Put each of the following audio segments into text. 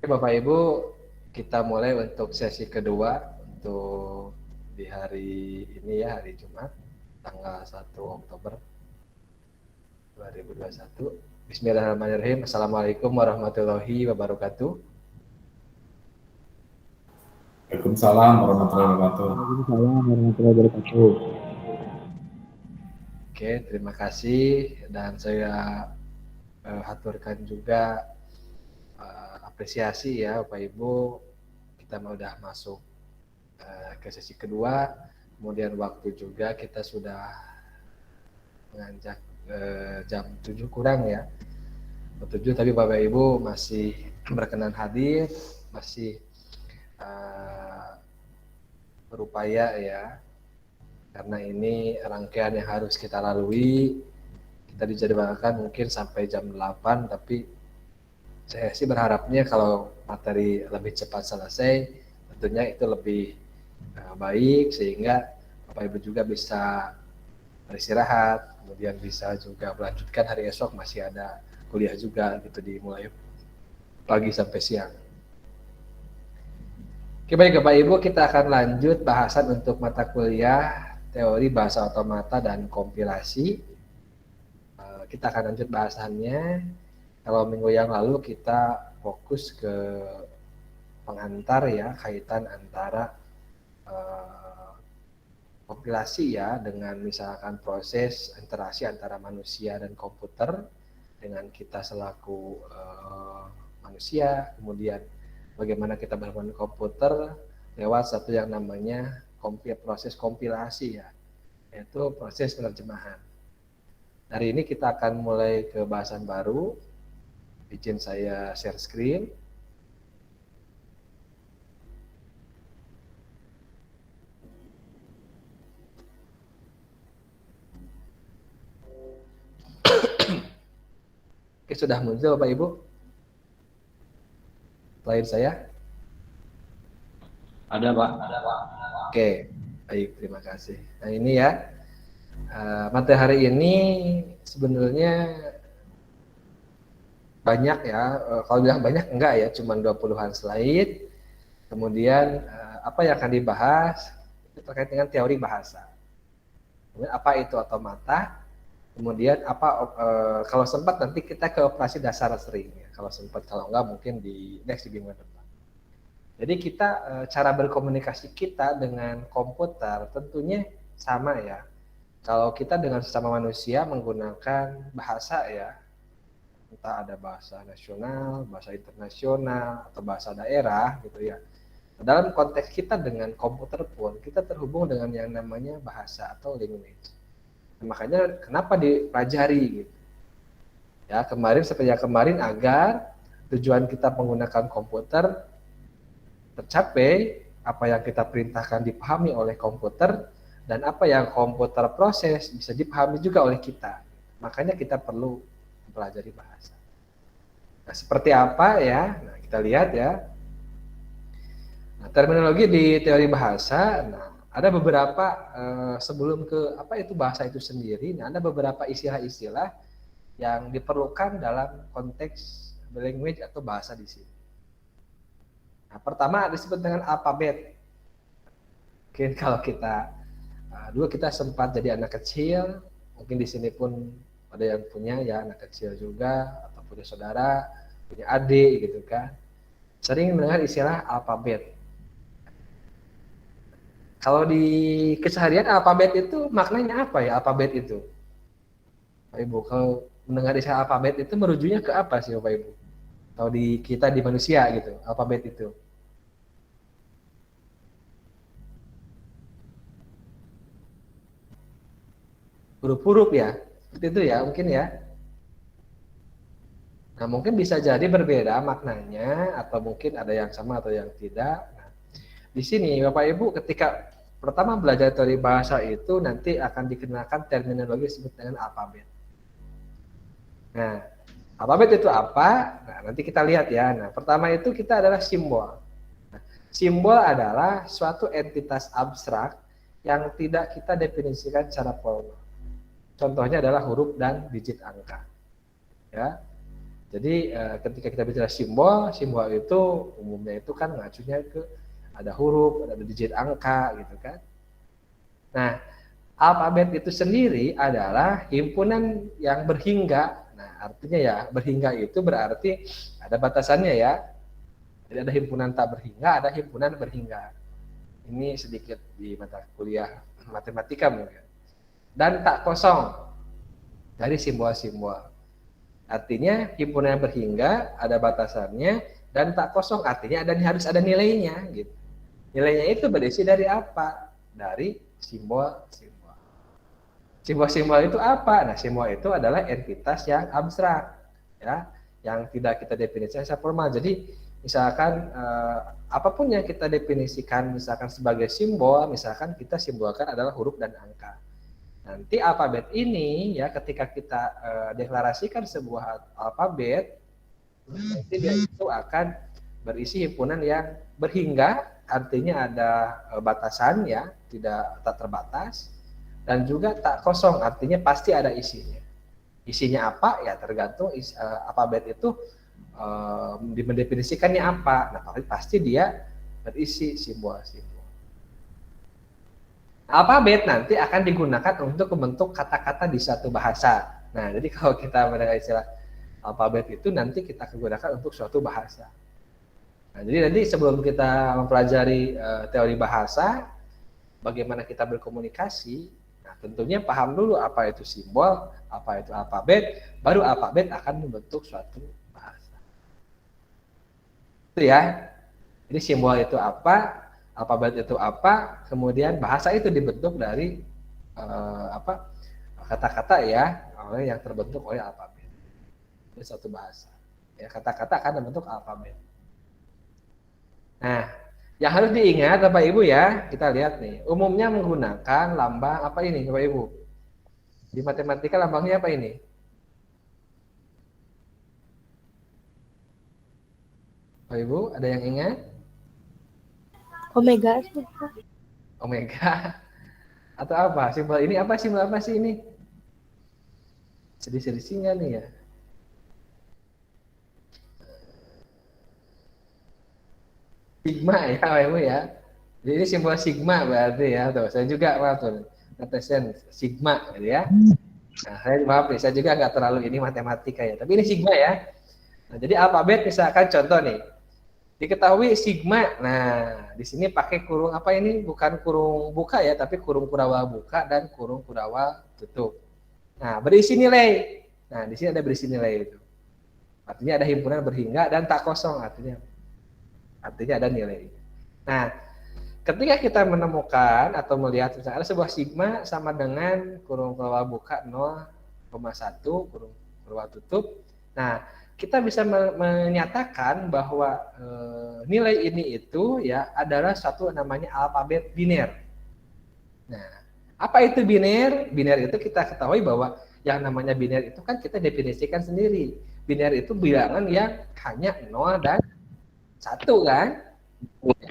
Oke, Bapak Ibu, kita mulai untuk sesi kedua untuk di hari ini ya, hari Jumat, tanggal 1 Oktober 2021. Bismillahirrahmanirrahim. Assalamualaikum warahmatullahi wabarakatuh. Waalaikumsalam warahmatullahi wabarakatuh. Waalaikumsalam warahmatullahi wabarakatuh. Oke, terima kasih dan saya haturkan juga apresiasi ya Bapak Ibu, kita udah masuk ke sesi kedua, kemudian waktu juga kita sudah menganjak jam 7 kurang ya, 7 tapi Bapak Ibu masih berkenan hadir, masih berupaya ya, karena ini rangkaian yang harus kita lalui. Kita dijadwalkan mungkin sampai jam 8, tapi saya sih berharapnya kalau materi lebih cepat selesai, tentunya itu lebih baik, sehingga Bapak Ibu juga bisa beristirahat, kemudian bisa juga melanjutkan hari esok, masih ada kuliah juga gitu, dimulai pagi sampai siang. Oke, baik Bapak Ibu, kita akan lanjut bahasan untuk mata kuliah teori bahasa otomata dan kompilasi. Kita akan lanjut bahasannya. Kalau minggu yang lalu kita fokus ke pengantar ya, kaitan antara kompilasi ya, dengan misalkan proses interaksi antara manusia dan komputer, dengan kita selaku manusia, kemudian bagaimana kita bermain komputer lewat satu yang namanya proses kompilasi ya, yaitu proses penerjemahan. Hari ini kita akan mulai ke bahasan baru. Izin saya share screen. Oke, sudah muncul Bapak Ibu slide saya? Ada Pak. Oke, baik, terima kasih. Nah ini ya, materi hari ini sebenarnya banyak ya, kalau bilang banyak enggak ya, cuma 20-an slide. Kemudian apa yang akan dibahas itu terkait dengan teori bahasa. Kemudian apa itu otomata, kemudian apa kalau sempat nanti kita ke operasi dasar sering ya, kalau sempat, kalau enggak mungkin di next di minggu depan. Jadi kita cara berkomunikasi kita dengan komputer tentunya sama ya. Kalau kita dengan sesama manusia menggunakan bahasa ya, entah ada bahasa nasional, bahasa internasional, atau bahasa daerah gitu ya. Dalam konteks kita dengan komputer pun kita terhubung dengan yang namanya bahasa atau language. Nah, makanya kenapa dipelajari gitu. Ya, seperti yang kemarin, agar tujuan kita menggunakan komputer tercapai, apa yang kita perintahkan dipahami oleh komputer, dan apa yang komputer proses bisa dipahami juga oleh kita. Makanya kita perlu mempelajari bahasa. Nah, seperti apa ya? Nah, kita lihat ya. Nah, terminologi di teori bahasa, nah, ada beberapa sebelum ke apa itu bahasa itu sendiri, nah, ada beberapa istilah-istilah yang diperlukan dalam konteks language atau bahasa di sini. Nah, pertama disebut dengan alfabet. Mungkin kalau kita dulu kita sempat jadi anak kecil, mungkin di sini pun ada yang punya ya anak kecil juga, atau punya saudara, punya adik gitu kan, sering mendengar istilah alfabet. Kalau di keseharian alfabet itu maknanya apa ya alfabet itu? Pak Ibu, kalau mendengar istilah alfabet itu merujuknya ke apa sih Bapak Ibu? Kalau di kita di manusia gitu, alfabet itu. Huruf-huruf ya, seperti itu ya mungkin ya. Nah mungkin bisa jadi berbeda maknanya, atau mungkin ada yang sama atau yang tidak. Nah, di sini Bapak Ibu ketika pertama belajar teori bahasa itu nanti akan dikenakan terminologi disebut dengan alfabet. Nah, alfabet itu apa? Nah, nanti kita lihat ya. Nah, pertama itu kita adalah simbol. Nah, simbol adalah suatu entitas abstrak yang tidak kita definisikan secara formal. Contohnya adalah huruf dan digit angka. Ya. Jadi ketika kita bicara simbol, simbol itu umumnya itu kan ngacunya ke ada huruf, ada digit angka gitu kan. Nah, alfabet itu sendiri adalah himpunan yang berhingga. Nah, artinya ya berhingga itu berarti ada batasannya ya. Jadi ada himpunan tak berhingga, ada himpunan berhingga. Ini sedikit di mata kuliah matematika mungkin. Dan tak kosong dari simbol-simbol. Artinya himpunan yang berhingga ada batasannya dan tak kosong artinya harus ada nilainya gitu. Nilainya itu berisi dari apa? Dari simbol-simbol. Simbol-simbol itu apa? Nah, simbol itu adalah entitas yang abstrak ya, yang tidak kita definisikan secara formal. Jadi misalkan apapun yang kita definisikan misalkan sebagai simbol, misalkan kita simbolkan adalah huruf dan angka. Nanti alfabet ini ya ketika kita deklarasikan sebuah alfabet, nanti dia itu akan berisi himpunan yang berhingga, artinya ada batasan ya, tak terbatas, dan juga tak kosong, artinya pasti ada isinya. Isinya apa ya tergantung alfabet itu mendefinisikannya apa. Nah, pasti dia berisi simbol-simbol. Alfabet nanti akan digunakan untuk membentuk kata-kata di suatu bahasa. Nah, jadi kalau kita mendengar istilah alfabet itu nanti kita gunakan untuk suatu bahasa. Nah, jadi nanti sebelum kita mempelajari teori bahasa, bagaimana kita berkomunikasi, nah tentunya paham dulu apa itu simbol, apa itu alfabet, baru alfabet akan membentuk suatu bahasa. Itu ya. Jadi simbol itu apa, alfabet itu apa, kemudian bahasa itu dibentuk dari kata-kata ya, yang terbentuk oleh alfabet. Itu suatu bahasa. Ya, kata-kata akan membentuk alfabet. Nah, yang harus diingat Bapak Ibu ya, kita lihat nih, umumnya menggunakan lambang apa ini Bapak Ibu? Di matematika lambangnya apa ini? Bapak Ibu, ada yang ingat? Omega. Omega. Atau apa? Simbol ini apa? Simbol apa sih ini? Sedih-sedih nggak nih ya? Sigma ya, Bapak Ibu ya. Jadi ini simbol sigma berarti ya. Tuh, saya juga tuh ngetesen sigma gitu ya. Nah, saya maaf nih, saya juga nggak terlalu ini matematika ya. Tapi ini sigma ya. Nah, jadi alfabet misalkan contoh nih. Diketahui sigma. Nah, di sini pakai kurung apa ini? Bukan kurung buka ya, tapi kurung kurawal buka dan kurung kurawal tutup. Nah, berisi nilai. Nah, di sini ada berisi nilai itu. Artinya ada himpunan berhingga dan tak kosong artinya ada nilai. Nah, ketika kita menemukan atau melihat misalnya ada sebuah sigma sama dengan kurung kurawal buka 0,1 kurung kurawal tutup. Nah, kita bisa menyatakan bahwa nilai ini itu ya adalah satu namanya alfabet biner. Nah, apa itu biner? Biner itu kita ketahui bahwa yang namanya biner itu kan kita definisikan sendiri. Biner itu bilangan yang hanya 0 dan 1 kan?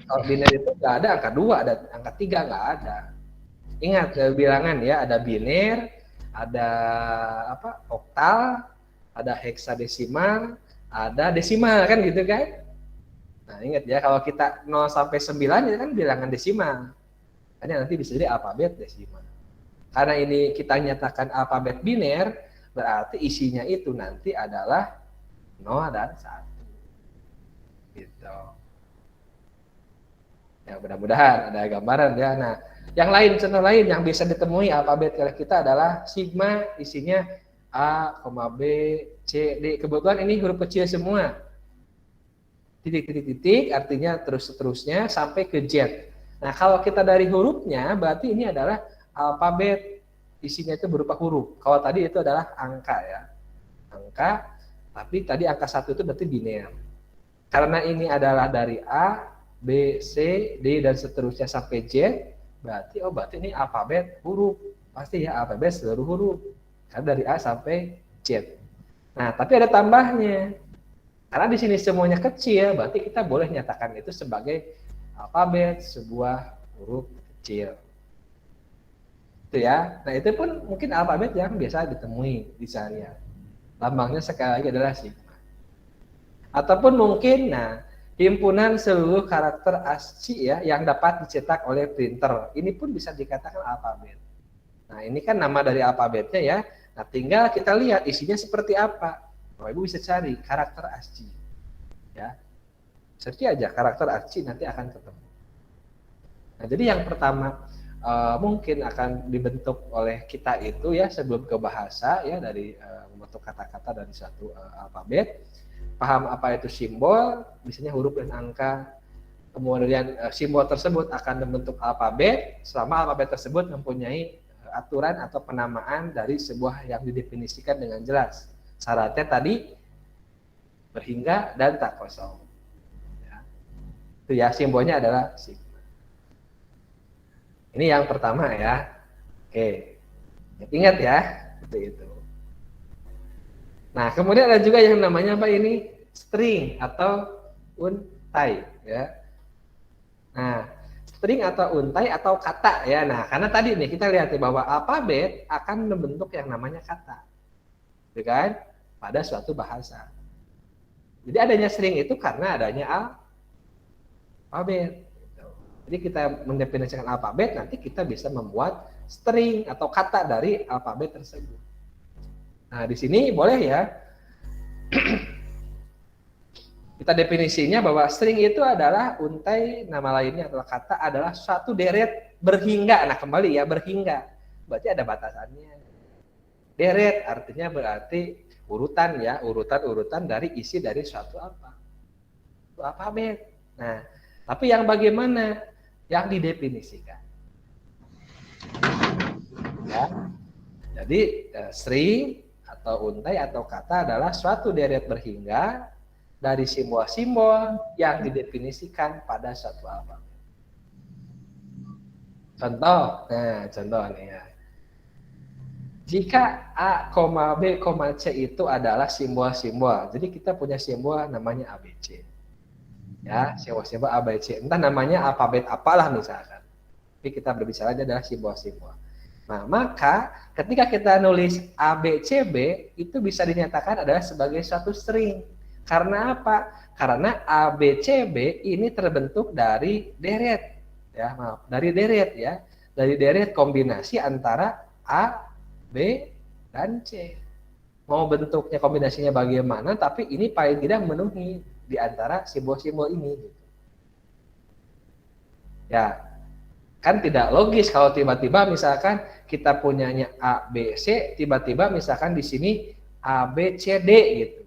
Kalau biner itu nggak ada angka 2, ada angka 3 nggak ada. Ingat bilangan ya, ada biner, ada oktal, ada heksadesimal, ada desimal kan gitu kan? Nah, ingat ya kalau kita 0 sampai 9 itu kan bilangan desimal. Karena nanti bisa jadi alfabet desimal. Karena ini kita nyatakan alfabet biner, berarti isinya itu nanti adalah 0 dan 1. Gitu. Ya, mudah-mudahan ada gambaran ya. Nah, yang lain, contoh lain yang bisa ditemui alfabet kita adalah sigma, isinya A, B, C, D. Kebetulan ini huruf kecil semua. Titik-titik-titik artinya terus-terusnya sampai ke Z. Nah, kalau kita dari hurufnya berarti ini adalah alfabet, isinya itu berupa huruf. Kalau tadi itu adalah angka ya. Angka, tapi tadi angka 1 itu berarti biner. Karena ini adalah dari A, B, C, D dan seterusnya sampai Z, berarti ini alfabet huruf. Pasti ya alfabet seluruh huruf. Karena dari A sampai Z. Nah, tapi ada tambahnya. Karena di sini semuanya kecil, berarti kita boleh nyatakan itu sebagai alfabet sebuah huruf kecil. Itu ya. Nah, itu pun mungkin alfabet yang biasa ditemui di seharian. Lambangnya sekali lagi adalah sigma. Ataupun mungkin, nah, himpunan seluruh karakter ASCII ya yang dapat dicetak oleh printer. Ini pun bisa dikatakan alfabet. Nah, ini kan nama dari alfabetnya ya. Nah, tinggal kita lihat isinya seperti apa. Bapak Ibu bisa cari karakter ASCII. Ya. Search aja karakter ASCII nanti akan ketemu. Nah, jadi yang pertama mungkin akan dibentuk oleh kita itu ya sebelum ke bahasa ya dari membentuk kata-kata dari satu alfabet. Paham apa itu simbol, misalnya huruf dan angka. Kemudian simbol tersebut akan membentuk alfabet selama alfabet tersebut mempunyai aturan atau penamaan dari sebuah yang didefinisikan dengan jelas. Syaratnya tadi berhingga dan tak kosong. Ya. Itu ya simbolnya adalah sigma. Ini yang pertama ya. Oke. Ingat ya, seperti itu. Nah, kemudian ada juga yang namanya apa ini? String atau untai ya. Nah, string atau untai atau kata ya. Nah, karena tadi nih kita lihat bahwa alfabet akan membentuk yang namanya kata. Gitu kan? Pada suatu bahasa. Jadi adanya string itu karena adanya alfabet. Jadi kita mendefinisikan alfabet, nanti kita bisa membuat string atau kata dari alfabet tersebut. Nah, di sini boleh ya. Kita definisinya bahwa string itu adalah untai, nama lainnya adalah kata, adalah suatu deret berhingga. Nah, kembali ya, berhingga. Berarti ada batasannya. Deret artinya berarti urutan ya, urutan-urutan dari isi dari suatu apa? Suatu alfabet. Nah, tapi yang bagaimana? Yang didefinisikan. Ya. Jadi, string atau untai atau kata adalah suatu deret berhingga dari simbol-simbol yang didefinisikan pada suatu alfabet. Contoh nih ya. Jika A, B, C itu adalah simbol-simbol. Jadi kita punya simbol namanya ABC. Ya, simbol-simbol ABC. Entah namanya alfabet apalah misalkan. Tapi kita berbicara adalah simbol-simbol. Nah, maka ketika kita nulis ABCB itu bisa dinyatakan adalah sebagai suatu string. Karena apa? Karena ABCB ini terbentuk dari deret. Ya, maaf, dari deret ya. Dari deret kombinasi antara A, B, dan C. Mau bentuknya kombinasinya bagaimana, tapi ini paling tidak memenuhi di antara simbol-simbol ini. Ya, kan tidak logis kalau tiba-tiba misalkan kita punyanya A, B, C, tiba-tiba misalkan di sini A, B, C, D gitu.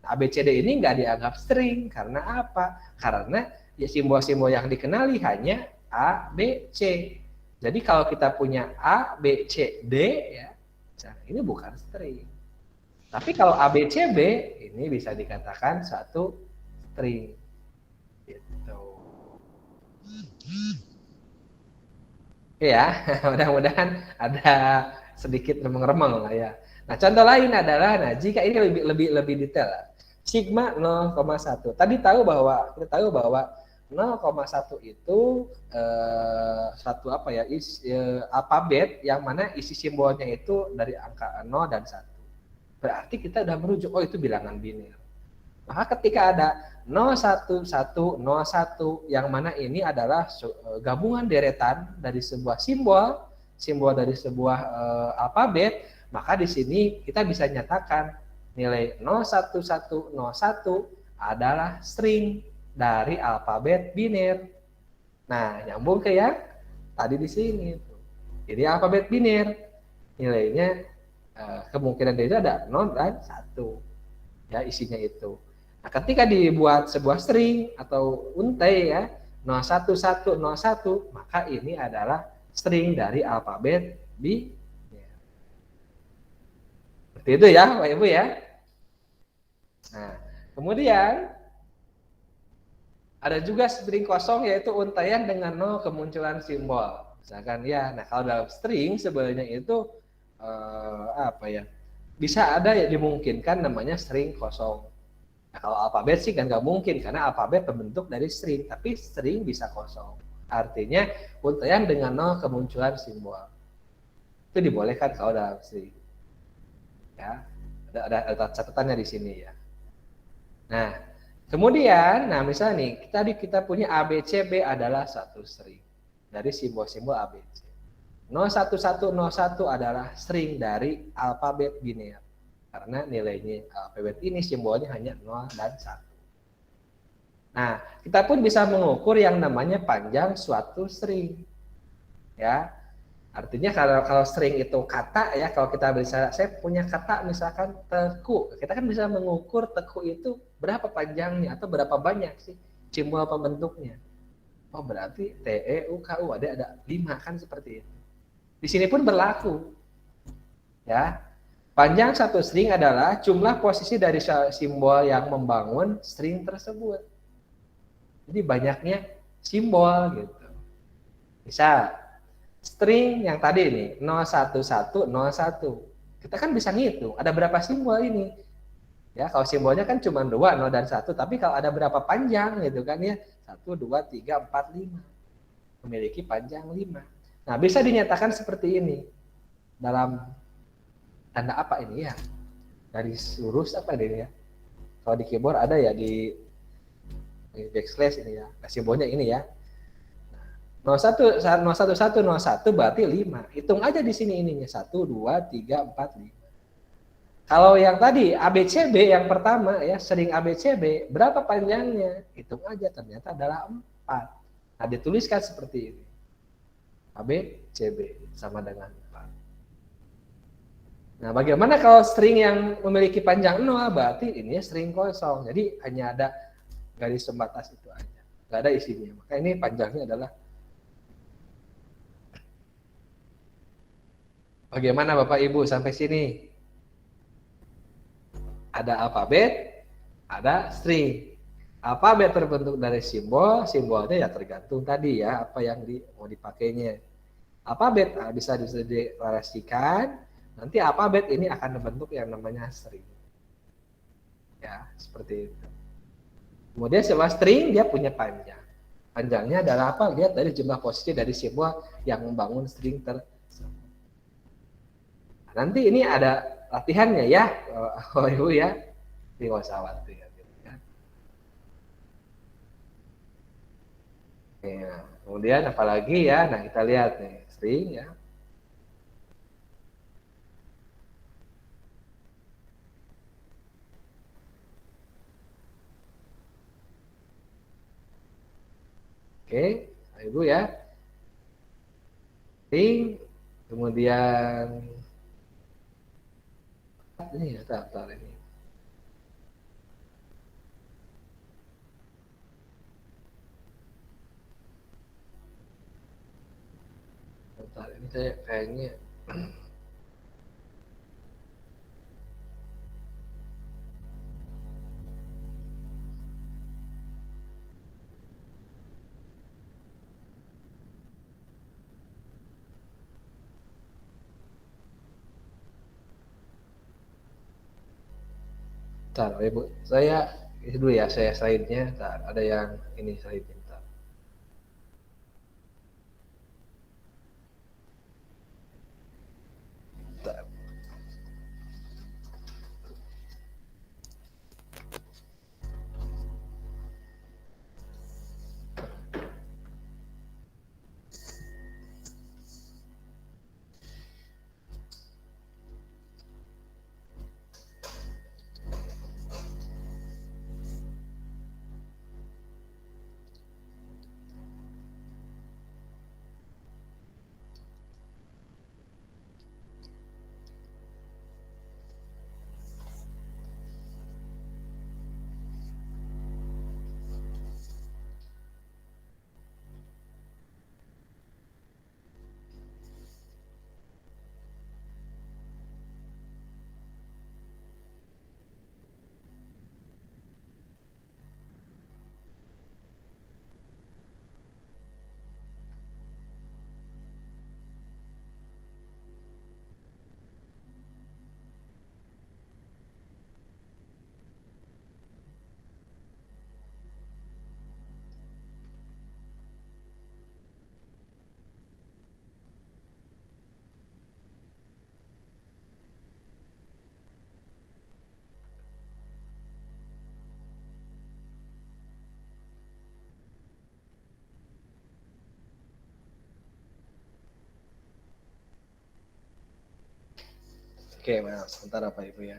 A, B, C, D ini nggak dianggap string. Karena apa? Karena ya simbol-simbol yang dikenali hanya A, B, C. Jadi kalau kita punya A, B, C, D ya, ini bukan string. Tapi kalau A, B, C, B ini bisa dikatakan satu string. Gitu. Ya, mudah-mudahan ada sedikit remeng-remeng lah ya. Nah, contoh lain adalah, nah jika ini lebih detail, sigma 0,1. Tadi kita tahu bahwa 0,1 itu satu apa ya, alfabet yang mana isi simbolnya itu dari angka 0 dan 1. Berarti kita sudah merujuk, oh itu bilangan biner. Maka ketika ada 01101 yang mana ini adalah gabungan deretan dari sebuah simbol dari sebuah alfabet, maka di sini kita bisa nyatakan nilai 01101 adalah string dari alfabet biner. Nah, nyambung ke yang tadi di sini. Jadi alfabet biner nilainya kemungkinan itu ada 0 dan 1. Ya, isinya itu. Nah, ketika dibuat sebuah string atau untai ya, 01101, maka ini adalah string dari alfabet biner. Seperti itu ya, Pak Ibu ya. Nah, kemudian ada juga string kosong yaitu untaian dengan 0 kemunculan simbol. Misalkan ya, nah kalau dalam string sebenarnya itu apa ya? Bisa ada ya dimungkinkan namanya string kosong. Nah, kalau alfabet sih kan nggak mungkin karena alfabet terbentuk dari string, tapi string bisa kosong. Artinya untaian dengan 0 kemunculan simbol. Itu dibolehkan kalau dalam string. Ya, ada catatannya di sini ya. Nah, Kemudian, nah misalnya nih, tadi kita punya ABCB adalah satu string dari simbol-simbol ABC. 01101 adalah string dari alfabet biner. Karena nilainya alfabet ini simbolnya hanya 0 dan 1. Nah, kita pun bisa mengukur yang namanya panjang suatu string. Ya. Artinya kalau string itu kata ya, kalau kita bisa, saya punya kata misalkan teku, kita kan bisa mengukur teku itu berapa panjangnya atau berapa banyak sih simbol pembentuknya. Oh berarti TEUKU ada 5 kan seperti itu. Di sini pun berlaku. Ya. Panjang satu string adalah jumlah posisi dari simbol yang membangun string tersebut. Jadi banyaknya simbol gitu. Misal string yang tadi ini 01101. Kita kan bisa ngitung ada berapa simbol ini. Ya, kalau simbolnya kan cuma 2, 0 dan 1, tapi kalau ada berapa panjang gitu kan ya. 1 2 3 4 5. Memiliki panjang 5. Nah, bisa dinyatakan seperti ini. Dalam tanda apa ini ya? Garis lurus apa ini ya? Kalau di keyboard ada ya di backslash ini ya. Nah, simbolnya ini ya. 01 berarti 5. Hitung aja di sini ininya. 1 2 3 4 5. Kalau yang tadi ABCB yang pertama ya, string ABCB, berapa panjangnya? Hitung aja, ternyata adalah 4. Nah, dituliskan seperti ini. ABCB sama dengan 4. Nah, bagaimana kalau string yang memiliki panjang 0? Berarti ini string kosong. Jadi hanya ada garis pembatas itu aja. Nggak ada isinya. Maka ini panjangnya adalah. Bagaimana Bapak Ibu sampai sini? Ada alfabet, ada string. Alfabet terbentuk dari simbol, simbolnya ya tergantung tadi ya apa yang mau dipakainya. Alfabet bisa dideklarasikan, nanti alfabet ini akan membentuk yang namanya string. Ya, seperti itu. Kemudian sebuah string dia punya panjang. Panjangnya adalah apa? Lihat dari jumlah posisi dari simbol yang membangun string tersebut. Nanti ini ada latihannya ya, oh Ibu ya, di wasawat ya. Ya. Kemudian apalagi ya, nah kita lihat nih string ya. Oke, Ibu ya, string, kemudian ini ya, tar ini. Bentar, ini saya kayaknya bentar, Ibu. Saya ini dulu ya, saya slide-nya. Bentar, ada yang ini slide-nya. Bentar. Bentar. Oke, maaf, sebentar Bapak Ibu ya.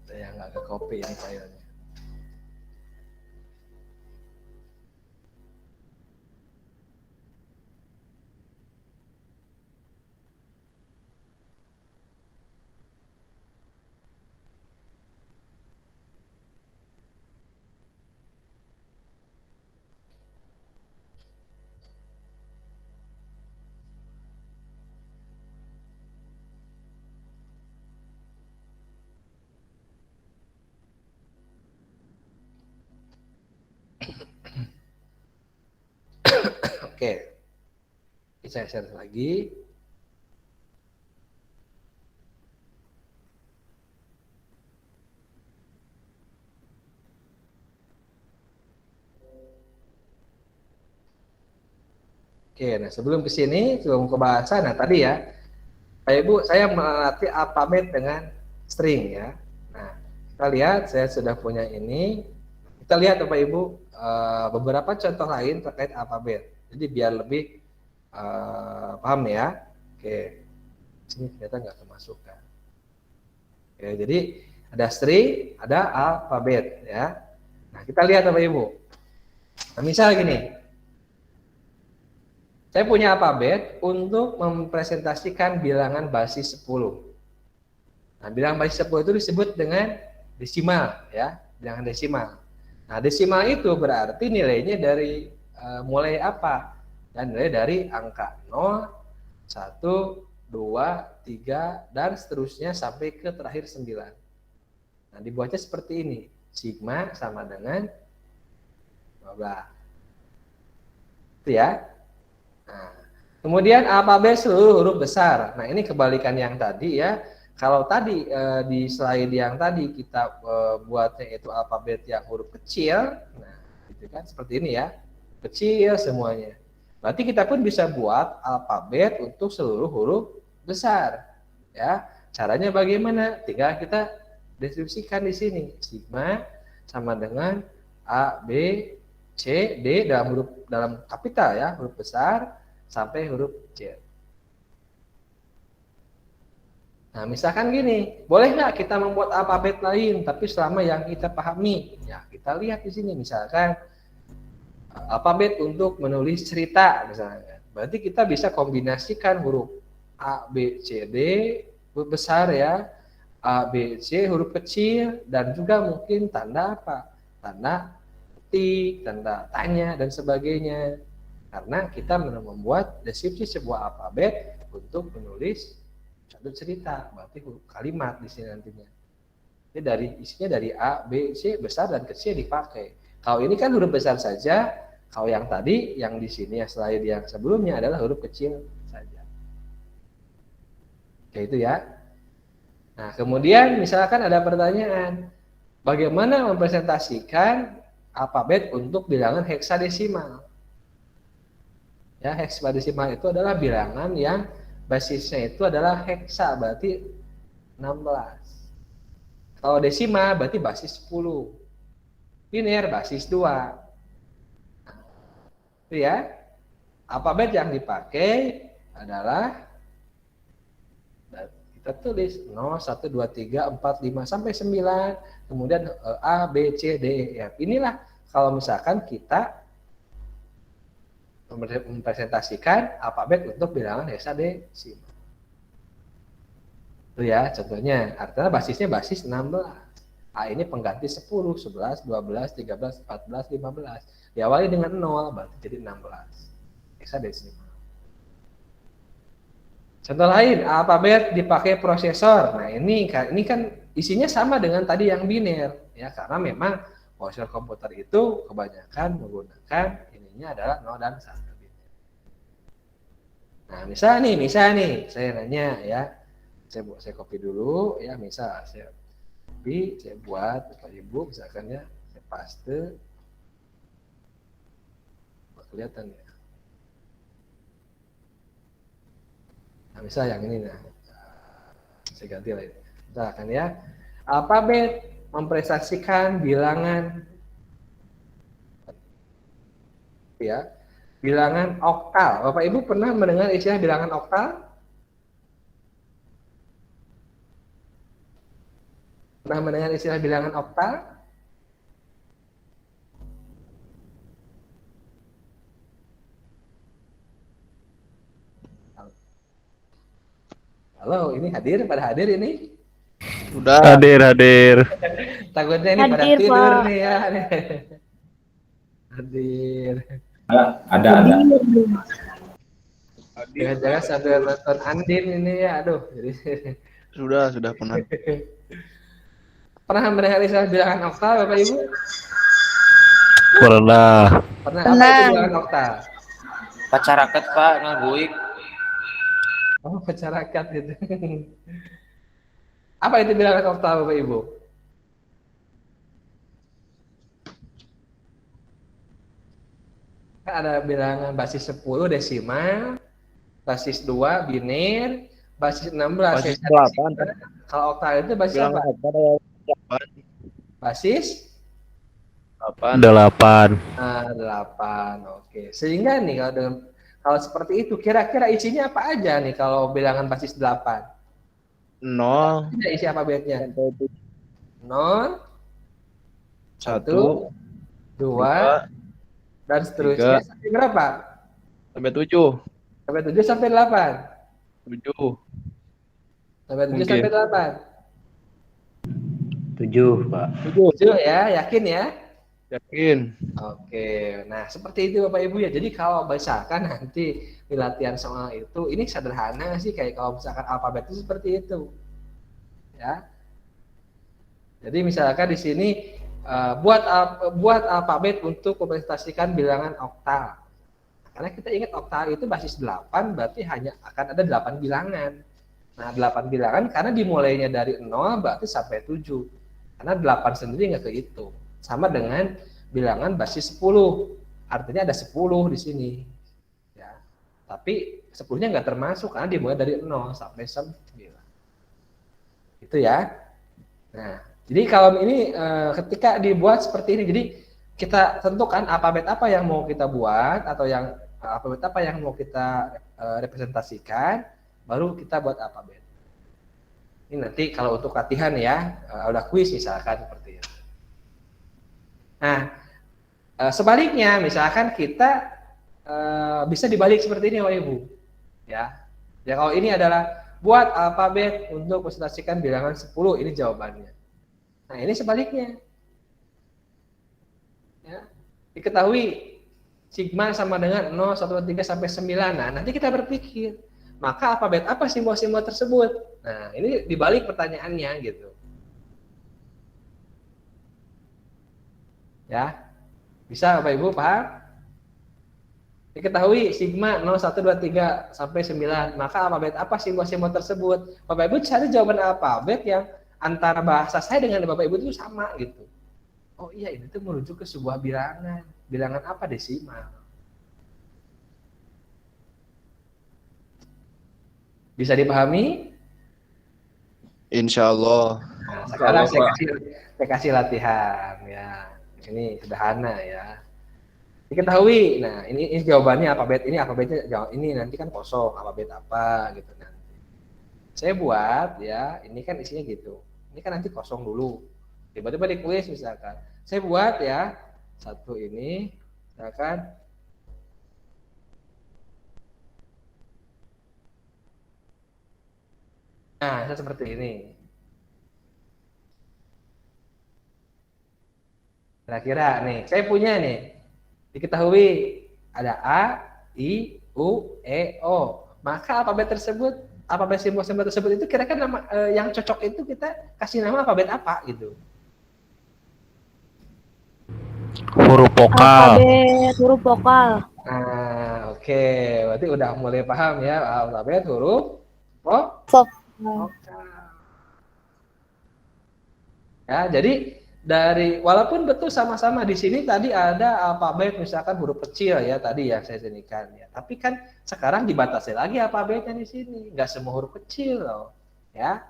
Saya nggak ke copy ini filenya. Oke, saya share lagi. Oke, nah sebelum ke sini, sebelum ke bahasa, nah tadi ya, Pak Ibu, saya melatih alfabet dengan string ya. Nah, kita lihat, saya sudah punya ini. Kita lihat Bapak Ibu, beberapa contoh lain terkait alfabet. Jadi biar lebih paham ya. Oke, sini ternyata nggak kemasukan. Oke, jadi ada string, ada alfabet ya. Nah, kita lihat Bapak Ibu. Nah, misal gini, saya punya alfabet untuk mempresentasikan bilangan basis 10. Nah, bilangan basis 10 itu disebut dengan desimal ya, bilangan desimal. Nah, desimal itu berarti nilainya dari mulai apa? Dan nilai dari angka 0, 1, 2, 3 dan seterusnya sampai ke terakhir 9. Nah, dibuatnya seperti ini. Sigma sama dengan 12. Itu ya. Nah, kemudian alfabet seluruh huruf besar. Nah, ini kebalikan yang tadi ya. Kalau tadi di slide yang tadi kita buatnya itu alfabet yang huruf kecil, nah itu kan seperti ini ya, kecil semuanya. Berarti kita pun bisa buat alfabet untuk seluruh huruf besar, ya. Caranya bagaimana? Tinggal kita deskripsikan di sini. Sigma sama dengan A, B, C, D dalam kapital ya, huruf besar sampai huruf C. Nah, misalkan gini, boleh nggak kita membuat alfabet lain, tapi selama yang kita pahami? Ya, kita lihat di sini, misalkan alfabet untuk menulis cerita, misalnya. Berarti kita bisa kombinasikan huruf A, B, C, D, huruf besar ya, A, B, C, huruf kecil, dan juga mungkin tanda apa? Tanda ketik, tanda tanya, dan sebagainya. Karena kita membuat deskripsi sebuah alfabet untuk menulis satu cerita, berarti kalimat di sini nantinya. Ini dari isinya dari A, B, C, besar dan kecil dipakai. Kalau ini kan huruf besar saja, kalau yang tadi, yang di sini ya slide yang sebelumnya adalah huruf kecil saja. Oke, itu ya. Nah, kemudian misalkan ada pertanyaan, bagaimana mempresentasikan alfabet untuk bilangan heksadesimal? Ya, heksadesimal itu adalah bilangan yang basisnya itu adalah heksa, berarti 16. Kalau desimal berarti basis 10. Biner basis 2. Itu ya. Alfabet yang dipakai adalah kita tulis 0, 1, 2, 3, 4, 5 sampai 9. Kemudian A, B, C, D, ya. Inilah kalau misalkan kita mempresentasikan alfabet untuk bilangan heksadesimal. Itu ya contohnya, artinya basisnya basis 16. A ini pengganti 10, 11, 12, 13, 14, 15. Diawali dengan 0, berarti jadi 16. Heksadesimal. Contoh lain, alfabet dipakai prosesor. Nah, ini kan isinya sama dengan tadi yang biner ya, karena memang prosesor komputer itu kebanyakan menggunakan ininya adalah 0 dan 1. Nah, misal nih, saya nanya ya, saya copy dulu ya, misal saya copy, saya buat Bapak Ibu misalkan ya, saya paste, kelihatan ya. Nah, misal yang ini, nah, saya ganti lagi. Misalkan ya, alfabet mempresentasikan bilangan ya, bilangan oktal. Bapak Ibu pernah mendengar istilah bilangan oktal? Pernah mendengar istilah bilangan oktal? Halo, ini hadir, pada hadir ini? Udah. Hadir. Takutnya ini pada Hadir, tidur Pak. nih ya. Hadir. Ada. Jangan-jangan sambil nonton Andin ini ya, aduh. Jadi Sudah pernah. pernah mendengar istilah bilangan oktal, Bapak Ibu? Pernah. Pernah. Apa itu bilangan oktal? Pacaraket Pak ngaguik. Oh, masyarakat gitu. Apa itu bilangan oktal, Bapak Ibu? Kan ada bilangan basis 10 desimal, basis 2 binir, basis 16 Basis heksadesimal. 8. Kalau oktal itu basis Bilangan apa? apa ada 8. Basis 8. 8. 8. Oke. Sehingga nih kalau seperti itu kira-kira isinya apa aja nih kalau bilangan basis 8? 0 Tidak isi alfabetnya. 0, 1, 1 2 dan seterusnya 3 sampai berapa? sampai 7. Sampai 7 sampai 8. 7. Sampai 7 Mungkin. sampai 8. 7, Pak. 7 ya, yakin ya? Yakin. Oke. Nah, seperti itu Bapak Ibu ya. Jadi kalau misalkan nanti di latihan soal itu, ini sederhana sih kayak kalau misalkan alfabet itu seperti itu. Ya. Jadi misalkan di sini buat alfabet untuk merepresentasikan bilangan oktal. Karena kita ingat oktal itu basis 8, berarti hanya akan ada 8 bilangan. Nah, 8 bilangan karena dimulainya dari 0 berarti sampai 7. Karena 8 sendiri nggak kehitung. Sama dengan bilangan basis 10. Artinya ada 10 di sini. Ya. Tapi 10-nya nggak termasuk karena dimulai dari 0 sampai 9. Itu ya. Nah, jadi kalau ini ketika dibuat seperti ini, jadi kita tentukan alfabet apa yang mau kita buat atau yang alfabet apa yang mau kita representasikan, baru kita buat alfabet. Ini nanti kalau untuk latihan ya, udah kuis misalkan seperti itu. Nah, sebaliknya misalkan kita bisa dibalik seperti ini Bapak Ibu. Ya. Ya kalau ini adalah buat alfabet untuk presentasikan bilangan 10, ini jawabannya. Nah, ini sebaliknya. Ya. Diketahui sigma sama dengan 0, 1, 2, 3 sampai 9. Nah, nanti kita berpikir, maka alfabet apa simbol-simbol tersebut? Nah, ini dibalik pertanyaannya gitu. Ya. Bisa Bapak Ibu paham? Diketahui sigma 0, 1, 2, 3 sampai 9. Maka alfabet apa simbol-simbol tersebut? Bapak Ibu cari jawaban alfabet yang antara bahasa saya dengan Bapak Ibu itu sama gitu. Oh iya, ini tuh merujuk ke sebuah bilangan. Bilangan apa? Desimal. Bisa dipahami? Insya Allah. Nah, sekarang saya kasih latihan ya. Ini sederhana ya. Diketahui. Nah, ini jawabannya alfabet ini, alfabetnya ini nanti kan kosong, alfabet apa gitu nanti. Saya buat ya, ini kan isinya gitu. Ini kan nanti kosong dulu. Tiba-tiba di kuis misalkan. Saya buat ya, satu ini misalkan nah, seperti ini. Kira-kira nih, saya punya nih. Diketahui ada A, I, U, E, O. Maka alfabet tersebut, alfabet simbol-simbol tersebut itu kira-kira nama yang cocok itu kita kasih nama alfabet apa gitu. Huruf vokal. Alfabet huruf vokal. Nah, oke. Berarti udah mulai paham ya alfabet huruf Vokal. Ya, jadi walaupun betul sama-sama di sini tadi ada alfabet misalkan huruf kecil ya tadi yang saya senikan ya. Tapi kan sekarang dibatasi lagi alfabetnya di sini, nggak semua huruf kecil loh, ya.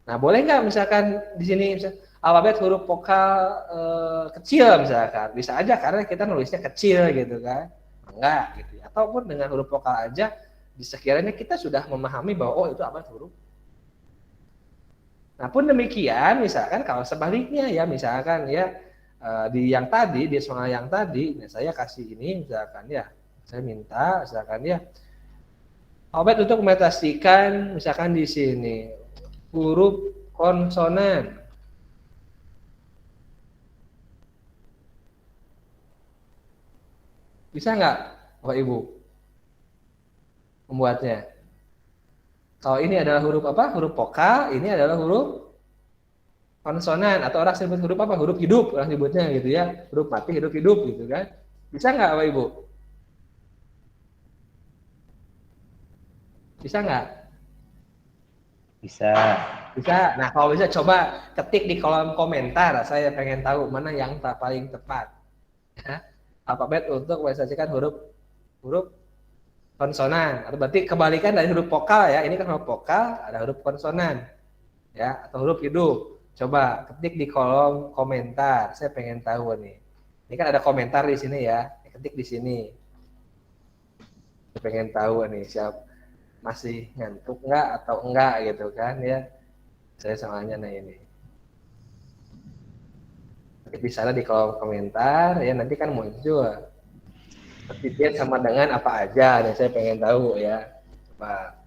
Nah, boleh nggak misalkan di sini alfabet huruf vokal kecil misalkan, bisa aja karena kita nulisnya kecil gitu kan, enggak gitu ya. Ataupun dengan huruf vokal aja, sekiranya kita sudah memahami bahwa oh itu alfabet huruf Nah, pun demikian, misalkan kalau sebaliknya ya, misalkan ya di yang tadi, di soal yang tadi, nah saya kasih ini, misalkan ya, saya minta, misalkan ya, Obed untuk memetastikan, misalkan di sini huruf konsonan. Bisa nggak, Bapak Ibu, membuatnya? Kalau ini adalah huruf apa? Huruf vokal, ini adalah huruf konsonan, atau orang sebut huruf apa? Huruf hidup, orang sebutnya gitu ya. Huruf mati, huruf hidup gitu kan. Bisa nggak, Bapak Ibu? Bisa nggak? Bisa. Bisa. Nah, kalau bisa coba ketik di kolom komentar. Saya pengen tahu mana yang paling tepat. Ya. Alfabet untuk mengekspresikan huruf konsonan. Atau berarti kebalikan dari huruf vokal ya. Ini kan huruf vokal, ada huruf konsonan. Ya, atau huruf hidup. Coba ketik di kolom komentar. Saya pengen tahu nih. Ini kan ada komentar di sini ya. Ketik di sini. Saya pengen tahu nih siapa masih ngantuk nggak atau enggak gitu kan ya. Saya soalnya nah ini. Bisa di kolom komentar ya, nanti kan muncul pertitian sama dengan apa aja dan saya pengen tahu ya. Coba.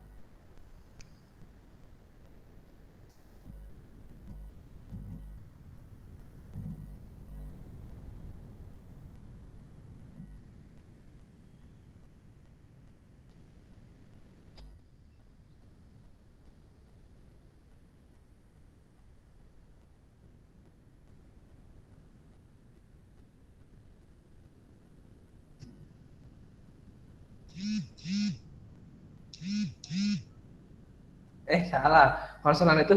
Salah. Konsonan itu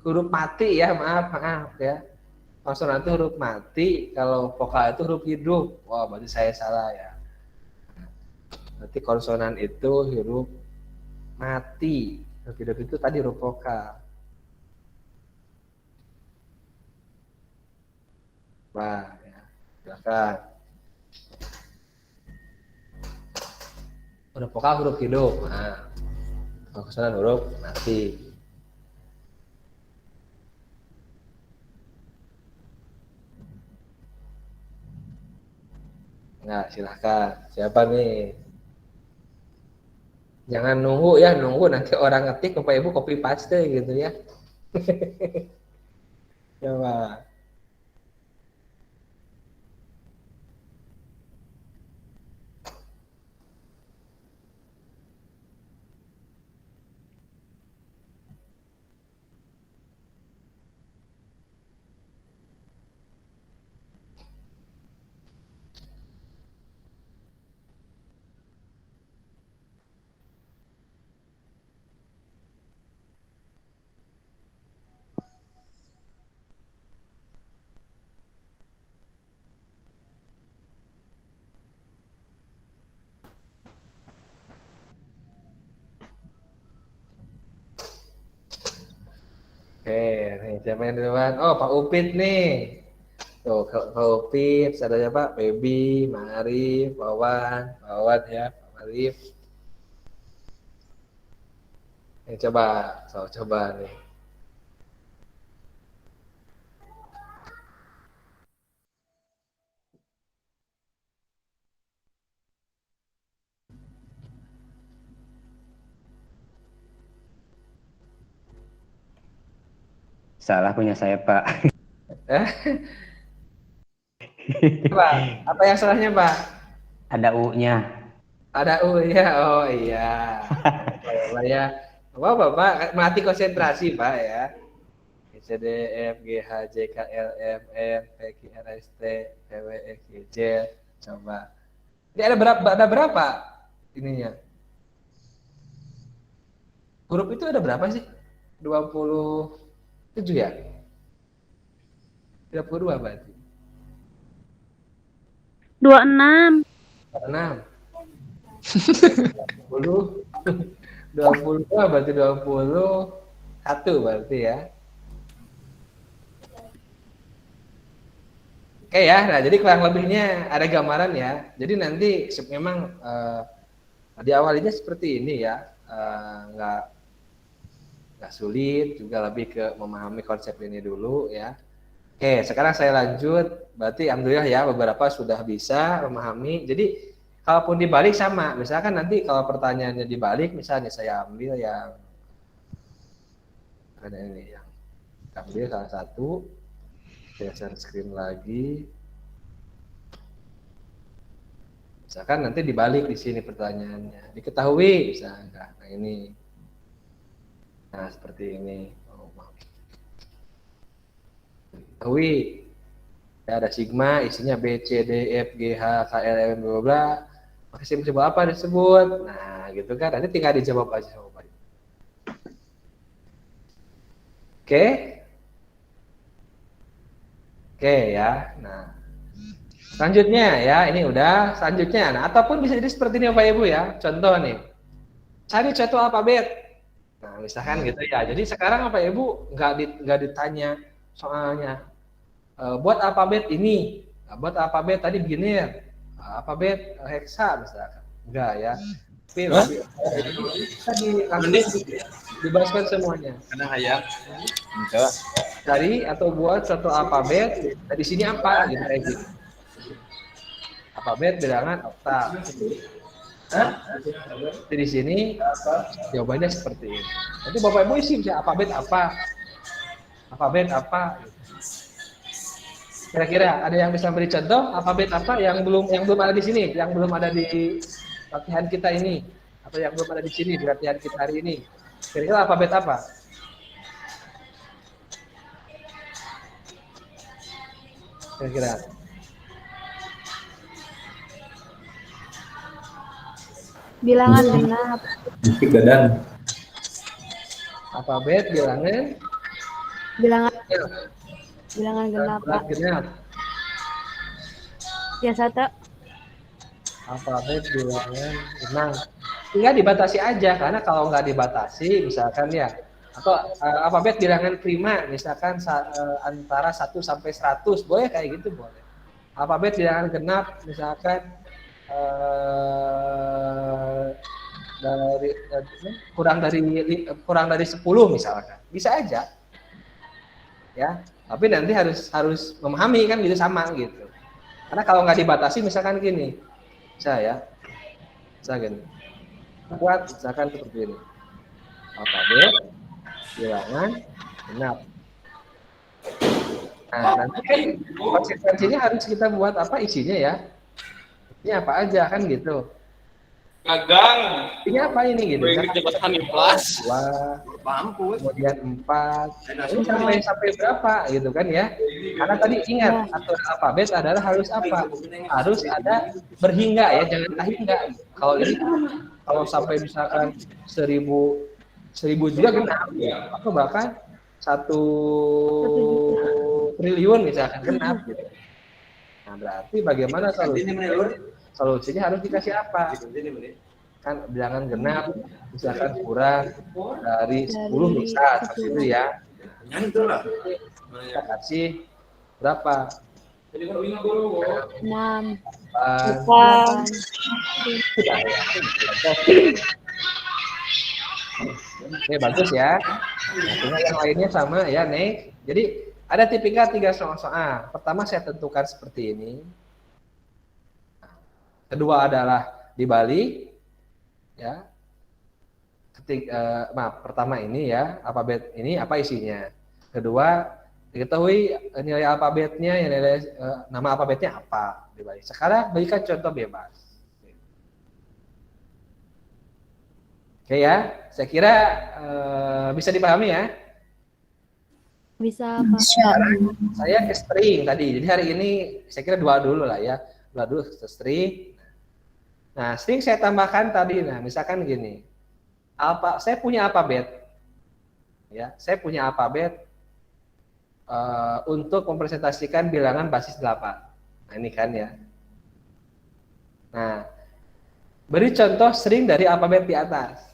huruf mati ya, maaf ya. Konsonan itu huruf mati, kalau vokal itu huruf hidup. Wah, berarti saya salah ya. Berarti konsonan itu huruf mati. Huruf hidup itu tadi huruf vokal. Wah, ya. Silakan. Huruf vokal huruf hidup. Nah, konsonan huruf mati. Nah, silahkan. Siapa nih? Jangan nunggu ya, nunggu nanti orang ngetik Bapak Ibu copy paste gitu ya. Coba. Oke, nih siapa yang duluan? Oh, Pak Upit nih. Tuh, Pak Upit, ada siapa? Baby, Marif, Wawan ya, Pak Marif. Nih coba nih. Salah punya saya, Pak. Eh, Pak, apa yang salahnya, Pak? Ada U-nya. Ada U ya, oh iya. Pak ya. Apa Pak? Mati konsentrasi Pak ya. C D E F G H J K L M N P Q R S T U V W X Y Z. Coba. Ini ada berapa ininya? Huruf itu ada berapa sih? 27 ya? 32 berarti. 26. 6. 20. 22 berarti 21 berarti ya. Oke ya, nah jadi kurang lebihnya ada gambaran ya. Jadi nanti memang di awalnya seperti ini ya, nggak nggak sulit, juga lebih ke memahami konsep ini dulu ya. Oke, sekarang saya lanjut. Berarti alhamdulillah ya beberapa sudah bisa memahami. Jadi kalaupun dibalik sama, misalkan nanti kalau pertanyaannya dibalik, misalnya saya ambil yang ada ini, yang ambil salah satu, saya share screen lagi. Misalkan nanti dibalik di sini pertanyaannya, diketahui misalkan, nah ini, nah seperti ini, diketahui ya, ada sigma, isinya B, C, D, F, G, H, K, L, M, bla bla, pakai simbol apa disebut, nah gitu kan, nanti tinggal dijawab aja jawabannya. Oke ya, nah. Selanjutnya ya, ini udah selanjutnya. Nah, ataupun bisa jadi seperti ini Bapak Ibu ya. Contoh nih, cari suatu alfabet. Nah, misalkan gitu ya. Jadi sekarang Bapak Ibu nggak ditanya soalnya buat alfabet ini, buat alfabet tadi binir, alfabet heksa misalkan. Enggak ya. Tapi bisa dibahaskan semuanya. Kadang ayam. Cari atau buat suatu alfabet. Nah, di sini apa gitu kayak gitu. Alfabet bilangan oktav. Di sini jawabannya seperti ini. Nanti Bapak Ibu isi misalnya alfabet apa? Alfabet apa? Kira-kira ada yang bisa beri contoh alfabet apa yang belum ada di sini, yang belum ada di latihan kita ini, atau yang belum ada di sini di latihan kita hari ini? Kira-kira alfabet apa? Kira-kira Bilangan genap. Musik dadan. alfabet bilangan Bilangan genap, Pak. genap. Ya, satu. Alfabet bilangan genap. Tinggal dibatasi aja, karena kalau nggak dibatasi misalkan ya, atau alfabet bilangan prima misalkan antara 1 sampai 100, boleh kayak gitu, boleh. Alfabet bilangan genap misalkan kurang dari 10 misalkan, bisa aja ya, tapi nanti harus memahami kan gitu, sama gitu. Karena kalau nggak dibatasi misalkan gini, misalkan buat misalkan seperti ini, alfabet bilangan genap. Nah, nanti kan konsekuensinya harus kita buat apa isinya ya. Ini apa aja kan gitu. Gagang. Ini apa ini gitu. Jabatan di kelas. 2, kemudian 4. Ini sampai berapa gitu kan ya. Karena tadi ingat aturan alfabet adalah harus apa? Harus ada berhingga ya, jangan hingga. Kalau ini kalau sampai misalkan 1000 juga genap ya. Atau bahkan 1 triliun misalkan genap gitu. Nah, berarti bagaimana solusinya harus dikasih apa? Kan bilangan genap misalkan kurang dari 10 bisa seperti itu ya. Kita kasih berapa? 6. 8. Oke, bagus ya. Nah, yang lainnya sama ya, Nek. Jadi ada tipikal 3 soal. Pertama saya tentukan seperti ini. Kedua adalah dibalik, ya. Pertama ini ya, alfabet ini apa isinya. Kedua, diketahui nilai alfabetnya, nilai nama alfabetnya apa dibalik. Sekarang berikan contoh bebas. Oke ya, saya kira bisa dipahami ya. Bisa, Pak. Saya ke string tadi. Jadi hari ini saya kira 2 dulu lah ya. 2 dulu ke string. Nah, string saya tambahkan tadi. Nah, misalkan gini. Saya punya alfabet. Ya, saya punya alfabet untuk mempresentasikan bilangan basis 8. Nah, ini kan ya. Nah, beri contoh string dari alfabet di atas.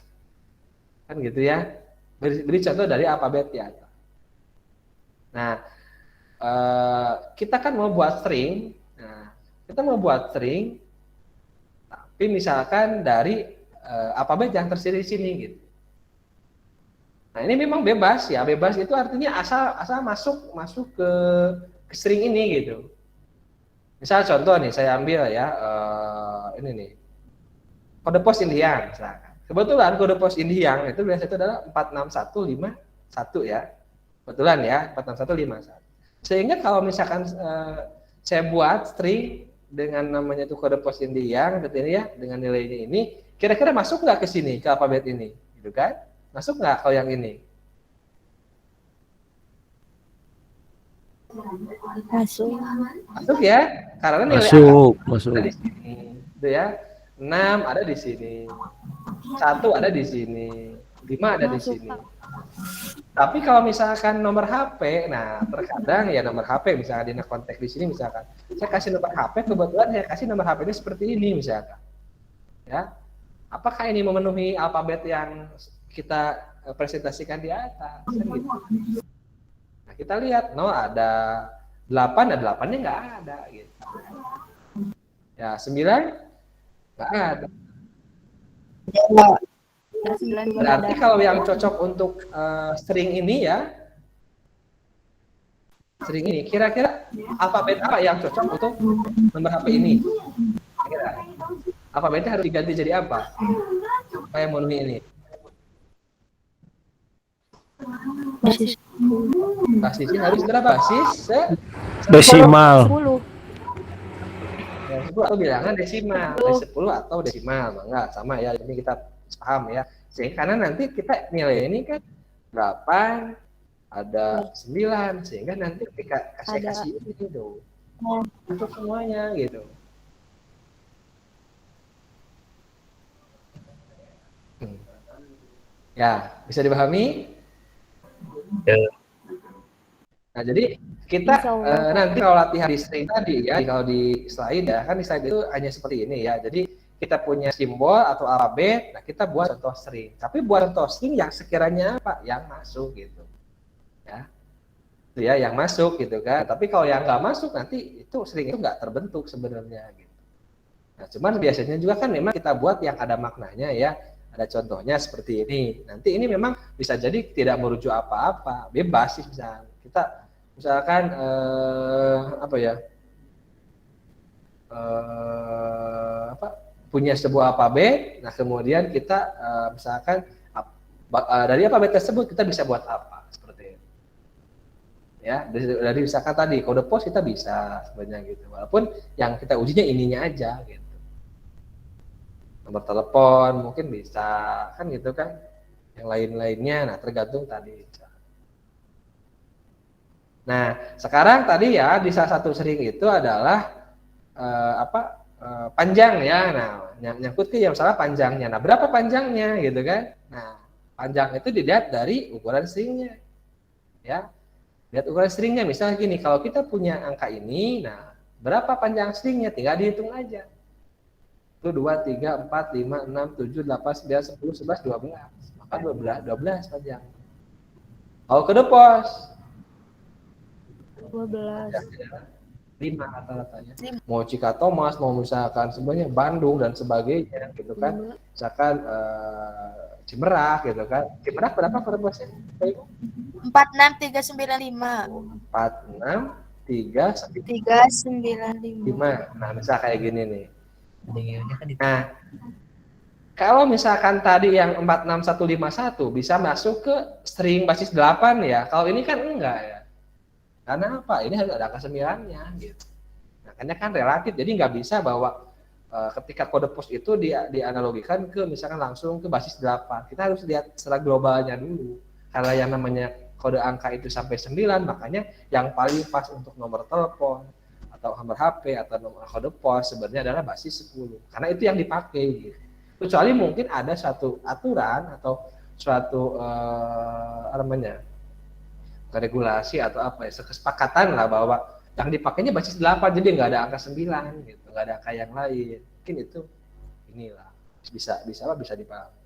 Kan gitu ya. Beri contoh dari alfabet di atas. Nah, kita kan mau buat string. Nah, kita mau buat string, tapi misalkan dari alfabet yang tersedia di sini gitu. Nah, ini memang bebas ya. Bebas itu artinya asal masuk ke string ini gitu. Misal contoh nih, saya ambil ya ini nih. Kode pos Indian misalkan. Kebetulan kode pos Indian itu biasanya itu adalah 46151 ya. Kebetulan ya, 46151. Sehingga kalau misalkan saya buat string dengan namanya itu kode pos Indian gitu ya, dengan nilainya ini, kira-kira masuk nggak ke sini, ke alfabet ini? Gitu kan? Masuk nggak kalau yang ini? Masuk. Masuk ya, karena nilai Masuk. ada di sini, gitu ya. 6 ada di sini, 1 ada di sini, 5 ada di Masuk, sini. Pak. Tapi kalau misalkan nomor HP, nah terkadang ya nomor HP misalkan di konteks di sini misalkan, saya kasih nomor HP, kebetulan saya kasih nomor HP ini seperti ini misalkan, ya. Apakah ini memenuhi alfabet yang kita presentasikan di atas? Kan gitu. Nah, kita lihat, ada 8, ada 8-nya nggak ada gitu. Ya, 9 nggak ada. Ada 9 juga Berarti ada. kalau yang cocok untuk string ini ya, string ini, kira-kira alfabet apa yang cocok untuk nomor HP ini? Kira alfabetnya harus diganti jadi apa? Supaya memenuhi ini. Basis Basisnya harus berapa? Basis Desimal. 10. 10 atau bilangan desimal, dari 10 atau desimal, enggak sama ya. Ini kita paham ya. Sehingga karena nanti kita nilai ini kan 8, ada 9, sehingga nanti ketika kasih ini gitu, untuk semuanya gitu. Ya, bisa dipahami? Ya. Nah, jadi kita nanti kalau latihan di string tadi ya, kalau di slide ya, kan di slide itu hanya seperti ini ya. Jadi kita punya simbol atau alfabet, nah kita buat contoh string. Tapi buat contoh string yang sekiranya apa? Yang masuk gitu. Ya. Itu ya, yang masuk gitu kan. Tapi kalau yang nggak masuk nanti itu string itu nggak terbentuk sebenarnya gitu. Nah, cuman biasanya juga kan memang kita buat yang ada maknanya ya. Ada contohnya seperti ini. Nanti ini memang bisa jadi tidak merujuk apa-apa, bebas sih misalkan. Kita misalkan apa ya? Punya sebuah alfabet, nah kemudian kita misalkan dari alfabet tersebut kita bisa buat apa seperti itu. Ya, dari misalkan tadi kode pos kita bisa sebenarnya gitu. Walaupun yang kita ujinya ininya aja gitu. Nomor telepon mungkin bisa kan gitu kan. Yang lain-lainnya nah tergantung tadi. Nah, sekarang tadi ya di salah satu string itu adalah panjang ya. Nah, nyangkut ke yang salah panjangnya. Nah, berapa panjangnya gitu kan? Nah, panjang itu dilihat dari ukuran stringnya. Ya. Lihat ukuran stringnya misalnya gini, kalau kita punya angka ini, nah, berapa panjang stringnya? Tinggal dihitung aja. 1 2 3 4 5 6 7 8 9 10 11 12. Maka 12 panjang. Kalau kode pos 12. 5 rata-ratanya. Mau Cikatomas, mau misalkan sebenarnya Bandung dan sebagainya gitu kan. Misalkan Cimerak gitu kan. Cimerak berapa kode posnya? 46395. 46395. Nah, misal kayak gini nih. Nah, kalau misalkan tadi yang 46151 bisa masuk ke string basis 8 ya. Kalau ini kan enggak ya. Karena apa? Ini harus ada angka 9-nya gitu. Makanya kan relatif, jadi nggak bisa bahwa ketika kode pos itu dianalogikan ke misalkan langsung ke basis 8. Kita harus lihat secara globalnya dulu. Karena yang namanya kode angka itu sampai 9, makanya yang paling pas untuk nomor telepon atau nomor HP atau nomor kode pos sebenarnya adalah basis 10. Karena itu yang dipakai gitu. Kecuali mungkin ada suatu aturan atau suatu regulasi atau apa ya, kesepakatan lah bahwa yang dipakainya basis 8 jadi nggak ada angka 9 gitu, nggak ada angka yang lain. Mungkin itu inilah bisa dipahami.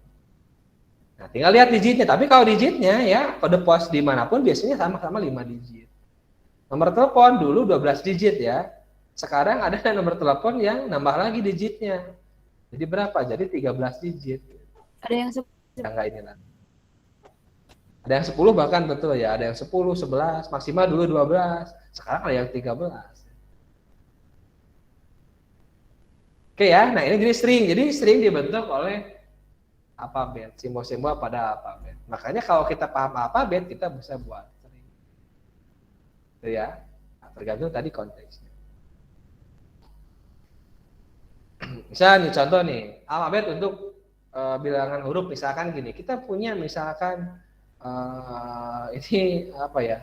Nah, tinggal lihat digitnya. Tapi kalau digitnya ya kode pos dimanapun biasanya sama-sama 5 digit. Nomor telepon dulu 12 digit ya. Sekarang ada nomor telepon yang nambah lagi digitnya. Jadi berapa? Jadi 13 digit. Ada yang Enggak inilah. Ada yang 10 bahkan betul ya, ada yang 10, 11, maksimal dulu 12. Sekarang ada yang 13. Oke ya, nah ini jadi string. Jadi string dibentuk oleh alfabet, simbol-simbol pada alfabet. Makanya kalau kita paham alfabet, kita bisa buat string. Itu ya, nah, tergantung tadi konteksnya. Misalnya nih, contoh nih, alfabet untuk bilangan huruf misalkan gini. Kita punya misalkan ini apa ya?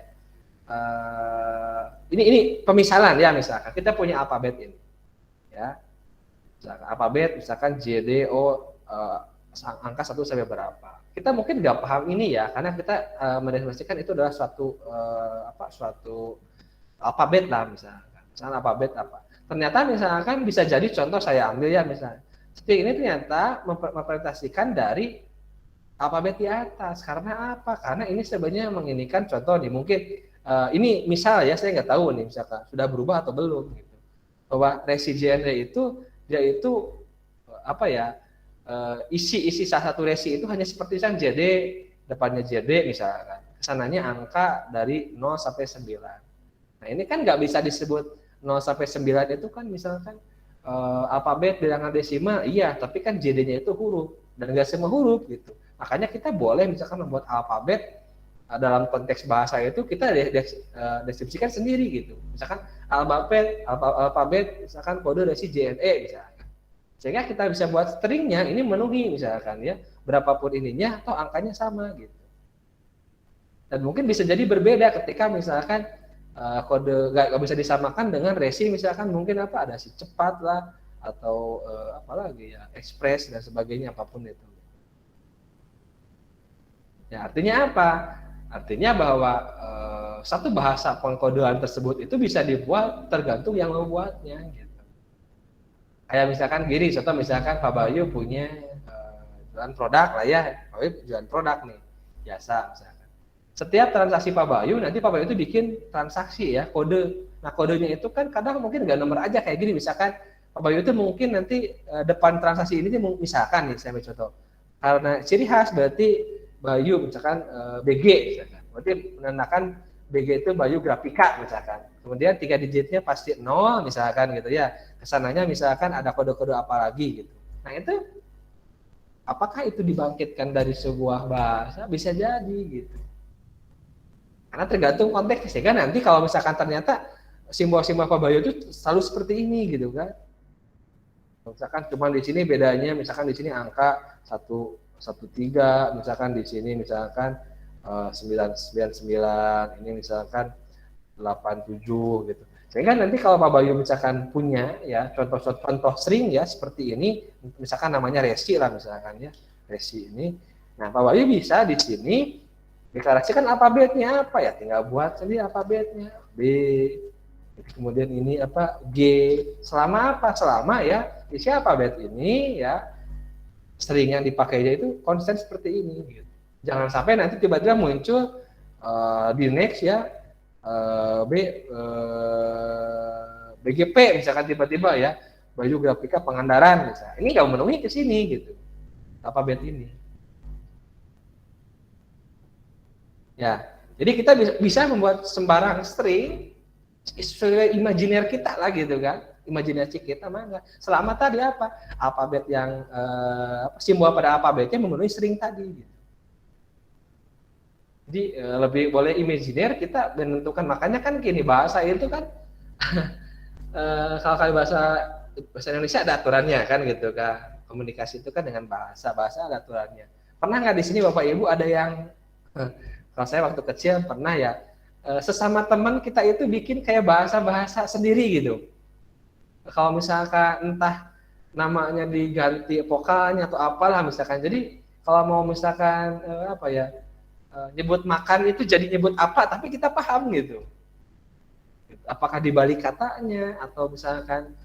Ini pemisalan ya misalkan. Kita punya alfabet ini. Ya. Misalkan alfabet misalkan J D O angka 1 sampai berapa. Kita mungkin nggak paham ini ya karena kita mendefinisikan itu adalah suatu suatu alfabet lah misalkan. Misalkan alfabet apa. Ternyata misalkan bisa jadi contoh saya ambil ya misalnya. String ini ternyata mempresentasikan dari alfabet di atas. Karena apa? Karena ini sebenarnya menginikan contoh nih mungkin ini misal ya saya nggak tahu nih misalkan sudah berubah atau belum gitu. Bahwa resi genre itu dia itu apa ya isi salah satu resi itu hanya seperti misalnya JD depannya JD misalkan kesananya angka dari 0 sampai 9. Nah ini kan nggak bisa disebut 0 sampai 9 itu kan misalkan alfabet bilangan desimal iya tapi kan JD-nya itu huruf dan nggak semua huruf gitu. Makanya kita boleh misalkan membuat alfabet dalam konteks bahasa itu kita deskripsikan sendiri gitu. Misalkan alfabet misalkan kode resi JNE misalkan. Sehingga kita bisa buat stringnya ini memenuhi misalkan ya berapapun ininya atau angkanya sama gitu. Dan mungkin bisa jadi berbeda ketika misalkan kode nggak bisa disamakan dengan resi misalkan mungkin apa ada si cepat lah atau apalagi ya ekspres dan sebagainya apapun itu. Ya artinya apa? Artinya bahwa satu bahasa pengkodean tersebut itu bisa dibuat tergantung yang membuatnya gitu. Kayak misalkan gini, contoh misalkan Pak Bayu punya jualan produk lah ya, Pak Bayu jualan produk nih, jasa misalkan. Setiap transaksi Pak Bayu, nanti Pak Bayu itu bikin transaksi ya, kode. Nah kodenya itu kan kadang mungkin nggak nomor aja kayak gini, misalkan Pak Bayu itu mungkin nanti depan transaksi ini misalkan nih, saya ambil contoh. Karena ciri khas berarti Bayu misalkan BG misalkan, berarti menandakan BG itu Bayu Grafika misalkan. Kemudian 3 digitnya pasti 0 misalkan gitu ya. Kesananya misalkan ada kode-kode apa lagi gitu. Nah itu apakah itu dibangkitkan dari sebuah bahasa? Bisa jadi gitu. Karena tergantung konteks sehingga nanti kalau misalkan ternyata simbol-simbol Pak Bayu itu selalu seperti ini gitu kan. Misalkan cuma di sini bedanya misalkan di sini angka 113, misalkan di sini misalkan 999, ini misalkan 87 gitu. Sehingga nanti kalau Pak Bayu misalkan punya ya contoh string ya seperti ini, misalkan namanya resi lah misalkan ya, resi ini. Nah, Pak Bayu bisa di sini deklarasikan alfabetnya apa ya, tinggal buat sendiri alfabetnya B. Kemudian ini apa G. Selama apa? Selama ya isi alfabet ini ya string yang dipakainya itu konstan seperti ini gitu. Jangan sampai nanti tiba-tiba muncul di next ya BGP misalkan tiba-tiba ya Bayu Grafika Pangandaran misalnya. Ini nggak memenuhi ke sini gitu. Alfabet ini. Ya, jadi kita bisa membuat sembarang string sesuai imajiner kita lah gitu kan. Imajinasi kita mana? Selama tadi apa? Alfabet yang simbol pada alfabetnya memenuhi string tadi gitu. Jadi lebih boleh imajiner kita menentukan, makanya kan gini bahasa itu kan kalau bahasa Indonesia ada aturannya kan gitu kan, komunikasi itu kan dengan bahasa ada aturannya. Pernah nggak di sini Bapak Ibu ada yang kalau saya waktu kecil pernah ya sesama teman kita itu bikin kayak bahasa sendiri gitu. Kalau misalkan entah namanya diganti vokalnya atau apalah misalkan, jadi kalau mau misalkan apa ya nyebut makan itu jadi nyebut apa tapi kita paham gitu. Apakah di balik katanya atau misalkan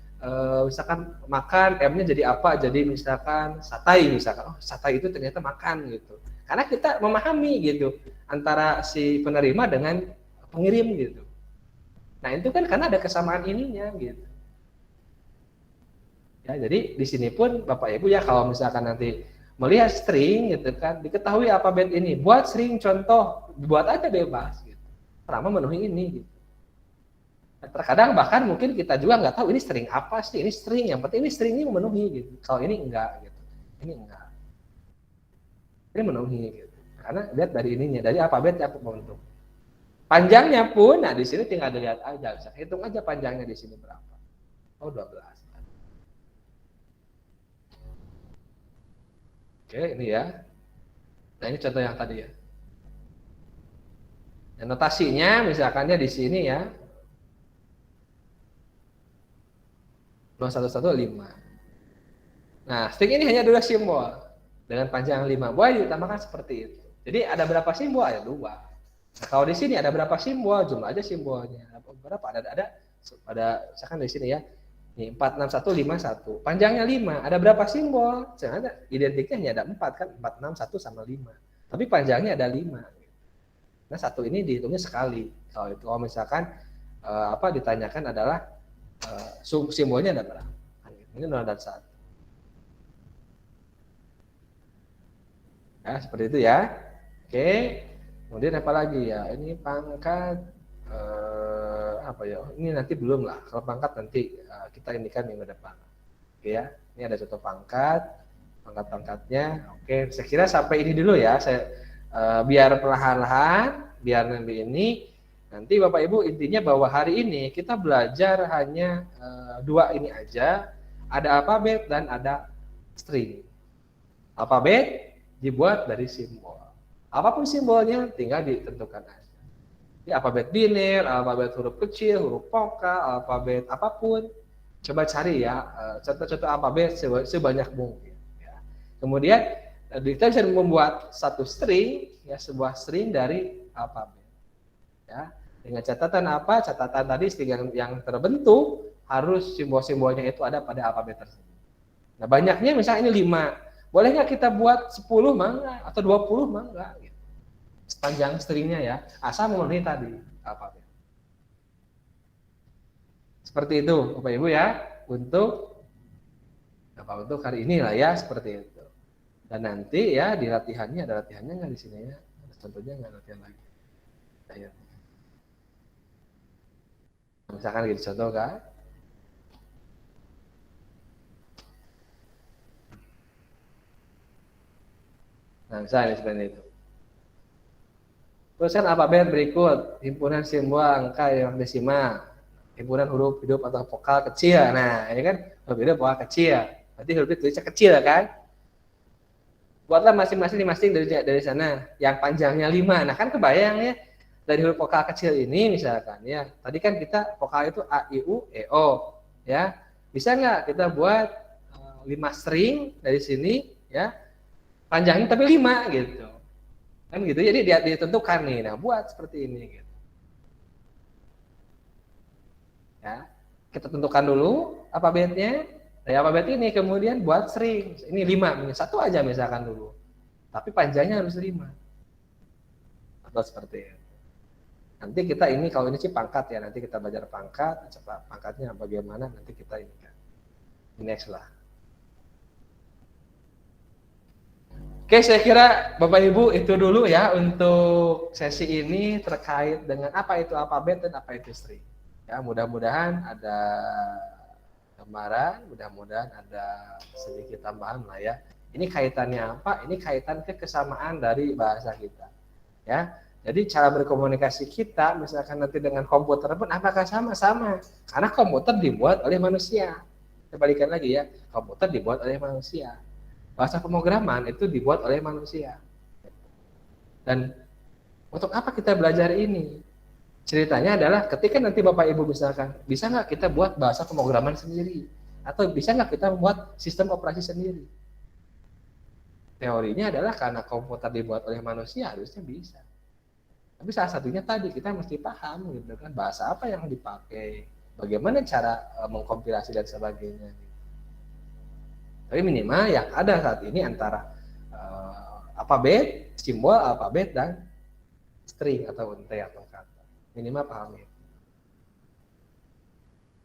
makan M-nya jadi apa? Jadi misalkan satai misalkan. Oh, satai itu ternyata makan gitu. Karena kita memahami gitu antara si penerima dengan pengirim gitu. Nah, itu kan karena ada kesamaan ininya gitu. Ya, jadi di sini pun Bapak Ibu ya kalau misalkan nanti melihat string gitu kan, diketahui alfabet ini, buat string contoh, buat aja bebas gitu. Selama memenuhi ini gitu. Terkadang bahkan mungkin kita juga nggak tahu ini string apa sih, ini string, yang penting ini string ini memenuhi gitu. Kalau ini enggak gitu, ini enggak, ini memenuhi gitu. Karena lihat dari ininya, dari alfabet yang membentuk. Panjangnya pun, nah di sini tinggal dilihat aja, bisa hitung aja panjangnya di sini berapa. Oh 12. Oke, ini ya. Nah ini contoh yang tadi ya. Nah, notasinya misalkannya di sini ya. 0115. Nah, string ini hanya 2 simbol dengan panjang 5. Boleh ditambahkan seperti itu. Jadi ada berapa simbol? Ada 2. Nah, kalau di sini ada berapa simbol? Jumlah aja simbolnya. Berapa? Ada misalkan di sini ya. Nih 46151. Panjangnya 5. Ada berapa simbol? Ternyata identiknya hanya ada 4 kan? 461 sama 5. Tapi panjangnya ada 5. Nah, satu ini dihitungnya sekali. Kalau misalkan ditanyakan adalah simbolnya ada berapa? Ini 0 dan 1. Ya, seperti itu ya. Oke. Kemudian apa lagi ya? Ini pangkat apa ya? Ini nanti belum lah. Kalau pangkat nanti kita indikan minggu depan. Oke ya. Ini ada contoh pangkat-pangkatnya. Oke, saya kira sampai ini dulu ya. Saya biar perlahan-lahan, biar nanti ini nanti Bapak Ibu intinya bahwa hari ini kita belajar hanya 2 ini aja, ada alfabet dan ada string. Alfabet dibuat dari simbol. Apapun simbolnya tinggal ditentukan aja. Ini alfabet biner, alfabet huruf kecil, huruf vokal, alfabet apapun. Coba cari ya contoh-contoh alfabet sebanyak mungkin. Ya. Kemudian kita bisa membuat satu string, ya sebuah string dari alfabet. Ya, dengan catatan apa? Catatan tadi yang terbentuk harus simbol-simbolnya itu ada pada alfabet tersebut. Nah, banyaknya misalnya ini 5. Boleh nggak kita buat 10 mangga atau 20 mangga gitu. Sepanjang stringnya ya, asal memenuhi tadi alfabet. Seperti itu Bapak Ibu ya, untuk hari ini lah ya, seperti itu. Dan nanti ya di latihannya, ada latihannya nggak di sini ya? Tentunya nggak latihan lagi. Ayo. Misalkan gitu contoh kan. Nah, misalnya seperti itu. Terus kan alfabet berikut, himpunan simbol angka yang desimal, himpunan huruf hidup atau vokal kecil. Nah, ini kan huruf hidup vokal kecil. Berarti huruf itu tulisnya kecil kan? Buatlah masing-masing dari sana yang panjangnya 5. Nah, kan kebayang ya dari huruf vokal kecil ini misalkan ya. Tadi kan kita vokal itu A, I, U, E, O ya. Bisa nggak kita buat 5 string dari sini ya. Panjangnya tapi 5 gitu. Kan gitu. Jadi dia ditentukan nih. Nah, buat seperti ini gitu. Ya. Kita tentukan dulu alfabetnya. Dari alfabet ini kemudian buat string. Ini 5, satu aja misalkan dulu. Tapi panjangnya harus 5. Atau seperti itu. Nanti kita ini kalau ini sih pangkat ya, nanti kita belajar pangkat, pangkatnya bagaimana nanti kita ini kan. Next lah. Oke, saya kira Bapak Ibu itu dulu ya untuk sesi ini terkait dengan apa itu alfabet dan apa itu string. Ya, mudah-mudahan ada gambaran, mudah-mudahan ada sedikit tambahan lah ya. Ini kaitannya apa? Ini kaitan ke kesamaan dari bahasa kita. Ya. Jadi cara berkomunikasi kita misalkan nanti dengan komputer pun apakah sama-sama? Karena komputer dibuat oleh manusia. Kita balikan lagi ya, komputer dibuat oleh manusia. Bahasa pemrograman itu dibuat oleh manusia. Dan untuk apa kita belajar ini? Ceritanya adalah ketika nanti Bapak Ibu misalkan, bisa nggak kita buat bahasa pemrograman sendiri? Atau bisa nggak kita membuat sistem operasi sendiri? Teorinya adalah karena komputer dibuat oleh manusia, harusnya bisa. Tapi salah satunya tadi kita mesti paham gitu kan, bahasa apa yang dipakai, bagaimana cara mengkompilasi dan sebagainya. Tapi minimal yang ada saat ini antara alfabet, simbol alfabet dan string atau untai atau kata. Minimal paham ya.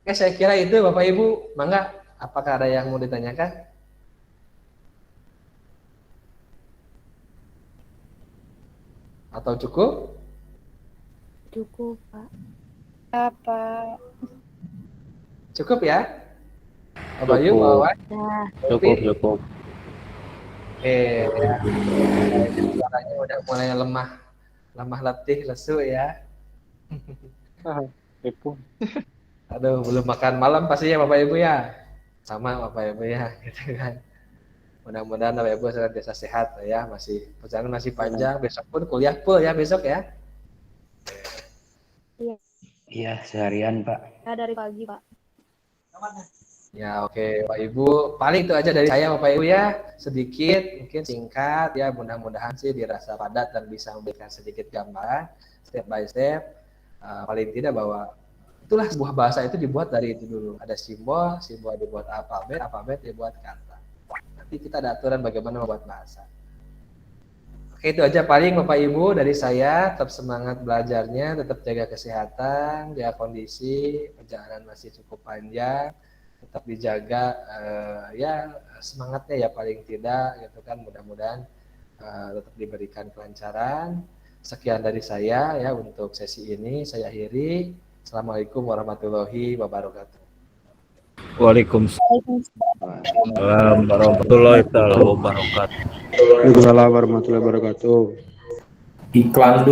Oke, saya kira itu Bapak Ibu. Mangga, apakah ada yang mau ditanyakan? Atau cukup? Cukup, Pak. Apa? Cukup ya? Pak Bayu, Pak Wawan? Dah. Cukup. Oke, ya. Suaranya udah mulai lemah letih, lesu ya. Aduh, belum makan malam pastinya Bapak Ibu ya. Sama Bapak Ibu ya, gitu kan. Mudah-mudahan Bapak Ibu senantiasa sehat ya, perjalanan masih panjang, besok pun kuliah full ya besok ya. Iya, seharian, Pak. Ya, dari pagi, Pak. Ya oke Pak Ibu, paling itu aja dari saya Bapak Ibu ya, sedikit mungkin singkat ya, mudah-mudahan sih dirasa padat dan bisa memberikan sedikit gambaran step by step, paling tidak bahwa itulah sebuah bahasa itu dibuat dari itu dulu, ada simbol dibuat alfabet dibuat kata. Nanti kita ada aturan bagaimana membuat bahasa. Oke itu aja paling Bapak Ibu dari saya, tetap semangat belajarnya, tetap jaga kesehatan, jaga kondisi, perjalanan masih cukup panjang. Tetap dijaga ya semangatnya ya paling tidak gitu kan, mudah-mudahan tetap diberikan kelancaran. Sekian dari saya ya untuk sesi ini, saya akhiri. Assalamualaikum warahmatullahi wabarakatuh. Waalaikumsalam warahmatullahi wabarakatuh. Waalaikumsalam warahmatullahi wabarakatuh. Iklan dulu.